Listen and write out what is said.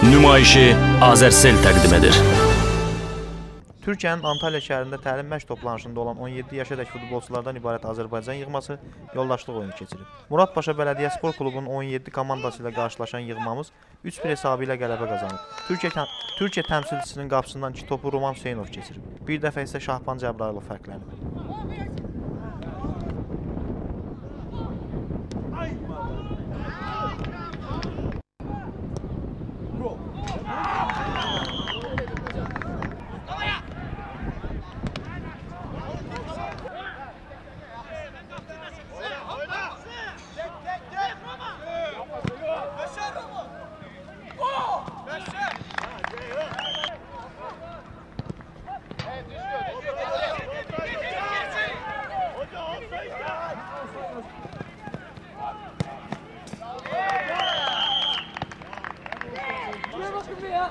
Nümayişi Azərsel təqdim edir. Türkiyənin Antalya şəhərində təlim məşq toplanışında olan 17 yaşadək futbolçulardan ibarət Azərbaycan yığması yoldaşlıq oyunu keçirib. Muradpaşa Bələdiyyə Spor Klubunun 17 komandası ilə qarşılaşan yığmamız 3-1 hesabı ilə qələbə qazanıb. Türkiyə təmsilçisinin qapısından 2 topu Roman Hüseynov keçirib. Bir dəfə isə Şahban Cəbrayılov fərqlənib. Buraya bakın be ya.